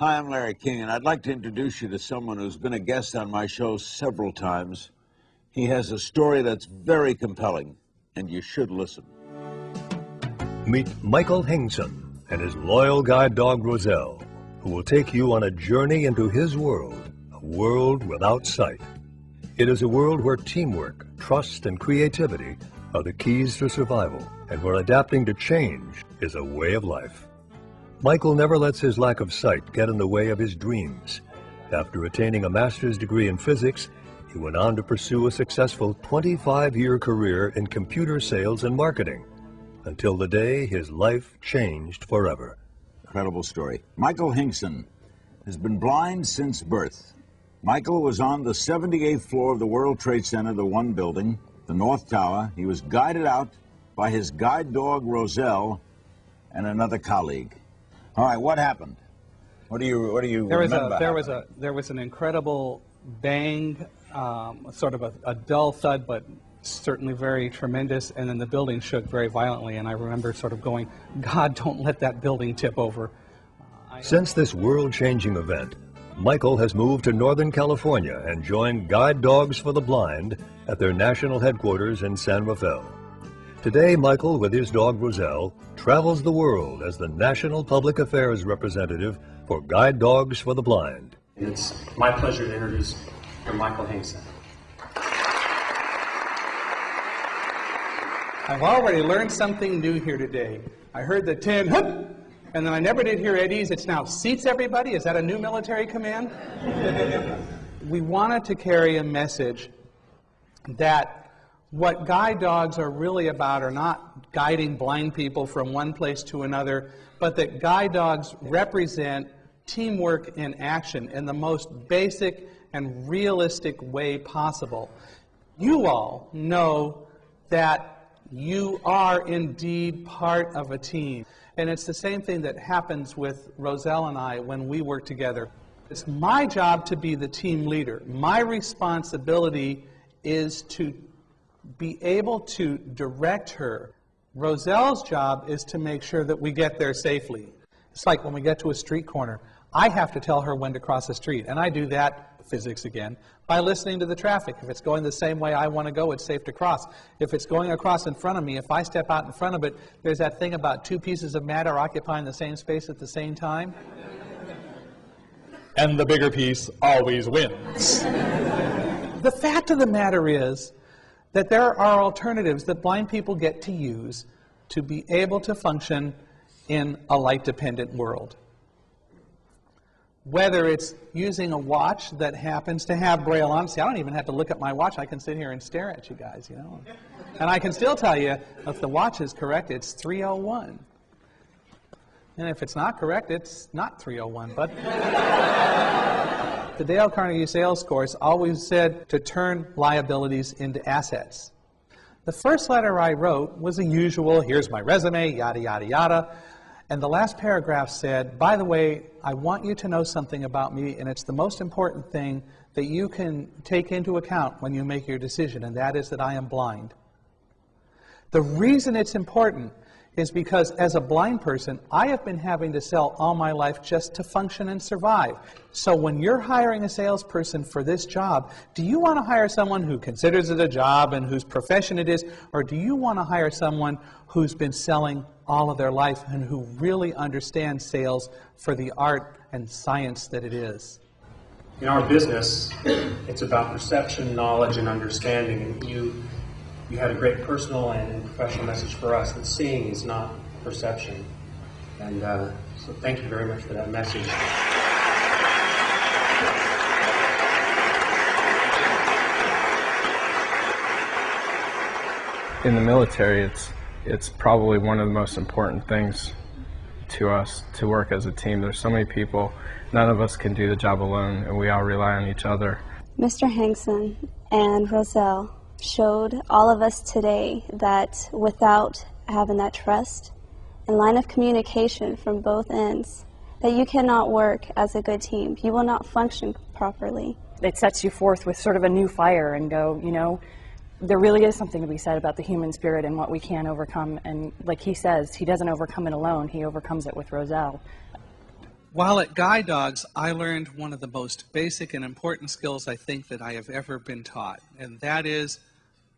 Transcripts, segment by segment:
Hi, I'm Larry King, and I'd like to introduce you to someone who's been a guest on my show several times. He has a story that's very compelling, and you should listen. Meet Michael Hingson and his loyal guide dog, Roselle, who will take you on a journey into his world, a world without sight. It is a world where teamwork, trust, and creativity are the keys to survival, and where adapting to change is a way of life. Michael never lets his lack of sight get in the way of his dreams. After attaining a master's degree in physics, he went on to pursue a successful 25-year career in computer sales and marketing, until the day his life changed forever. Incredible story. Michael Hingson has been blind since birth. Michael was on the 78th floor of the World Trade Center, the one building, the North Tower. He was guided out by his guide dog, Roselle, and another colleague. All right, what happened? What do you remember? There was an incredible bang, sort of a dull thud, but certainly very tremendous, and then the building shook very violently, and I remember sort of going, God, don't let that building tip over. Since this world-changing event, Michael has moved to Northern California and joined Guide Dogs for the Blind at their national headquarters in San Rafael. Today, Michael, with his dog Roselle, travels the world as the National Public Affairs Representative for Guide Dogs for the Blind. It's my pleasure to introduce Michael Hingson. I've already learned something new here today. I heard the 10, hup, and then I never did hear Eddie's. It's now seats everybody. Is that a new military command? We wanted to carry a message that what guide dogs are really about are not guiding blind people from one place to another, but that guide dogs represent teamwork in action in the most basic and realistic way possible. You all know that you are indeed part of a team. And it's the same thing that happens with Roselle and I when we work together. It's my job to be the team leader. My responsibility is to be able to direct her. Roselle's job is to make sure that we get there safely. It's like when we get to a street corner, I have to tell her when to cross the street, and I do that, physics again, by listening to the traffic. If it's going the same way I want to go, it's safe to cross. If it's going across in front of me, if I step out in front of it, there's that thing about two pieces of matter occupying the same space at the same time. And the bigger piece always wins. The fact of the matter is that there are alternatives that blind people get to use to be able to function in a light-dependent world. Whether it's using a watch that happens to have Braille on. See, I don't even have to look at my watch. I can sit here and stare at you guys, you know. And I can still tell you, if the watch is correct, it's 3:01. And if it's not correct, it's not 3:01. But the Dale Carnegie sales course always said to turn liabilities into assets. The first letter I wrote was the usual, here's my resume, yada, yada, yada. And the last paragraph said, by the way, I want you to know something about me, and it's the most important thing that you can take into account when you make your decision, and that is that I am blind. The reason it's important is because as a blind person, I have been having to sell all my life just to function and survive. So when you're hiring a salesperson for this job, do you want to hire someone who considers it a job and whose profession it is, or do you want to hire someone who's been selling all of their life and who really understands sales for the art and science that it is? In our business, it's about perception, knowledge, and understanding. And you had a great personal and professional message for us that seeing is not perception. And so thank you very much for that message. In the military, it's probably one of the most important things to us to work as a team. There's so many people, none of us can do the job alone, and we all rely on each other. Mr. Hingson and Roselle showed all of us today that without having that trust and line of communication from both ends, that you cannot work as a good team. You will not function properly. It sets you forth with sort of a new fire and go, you know, there really is something to be said about the human spirit and what we can overcome. And like he says, he doesn't overcome it alone. He overcomes it with Roselle. While at Guide Dogs, I learned one of the most basic and important skills I think that I have ever been taught, and that is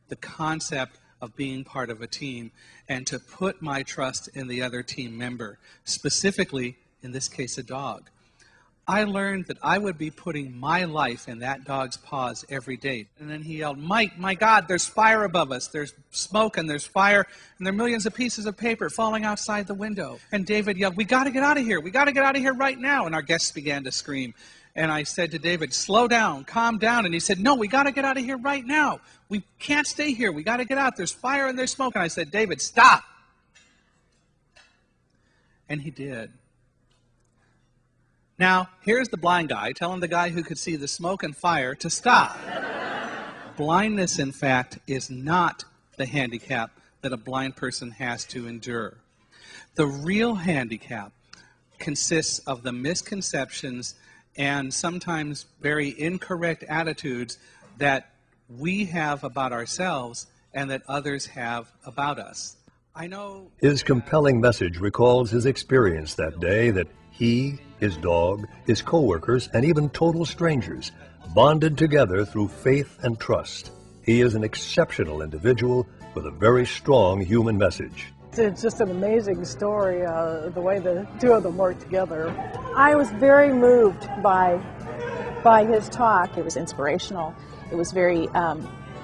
the concept of being part of a team and to put my trust in the other team member, specifically, in this case, a dog. I learned that I would be putting my life in that dog's paws every day. And then he yelled, "Mike, my God, there's fire above us. There's smoke and there's fire, and there are millions of pieces of paper falling outside the window." And David yelled, "We got to get out of here. We got to get out of here right now." And our guests began to scream. And I said to David, "Slow down, calm down." And he said, "No, we got to get out of here right now. We can't stay here. We got to get out. There's fire and there's smoke." And I said, "David, stop." And he did. Now, here's the blind guy telling the guy who could see the smoke and fire to stop. Blindness, in fact, is not the handicap that a blind person has to endure. The real handicap consists of the misconceptions and sometimes very incorrect attitudes that we have about ourselves and that others have about us. I know His compelling message recalls his experience that day that he, his dog, his co-workers, and even total strangers bonded together through faith and trust. He is an exceptional individual with a very strong human message. It's just an amazing story, the way the two of them work together. I was very moved by his talk. It was inspirational. It was very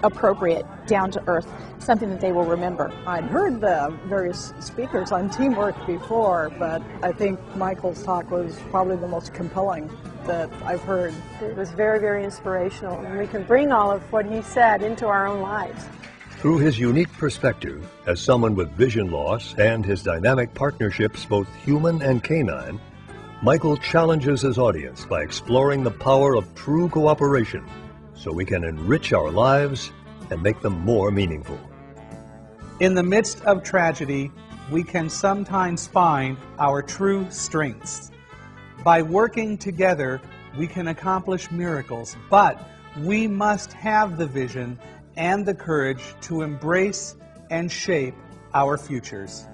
appropriate, down to earth, something that they will remember. I'd heard the various speakers on teamwork before, but I think Michael's talk was probably the most compelling that I've heard. It was very, very inspirational, and we can bring all of what he said into our own lives. Through his unique perspective as someone with vision loss and his dynamic partnerships, both human and canine, Michael challenges his audience by exploring the power of true cooperation so we can enrich our lives and make them more meaningful. in the midst of tragedy, we can sometimes find our true strengths. By working together, we can accomplish miracles, but we must have the vision and the courage to embrace and shape our futures.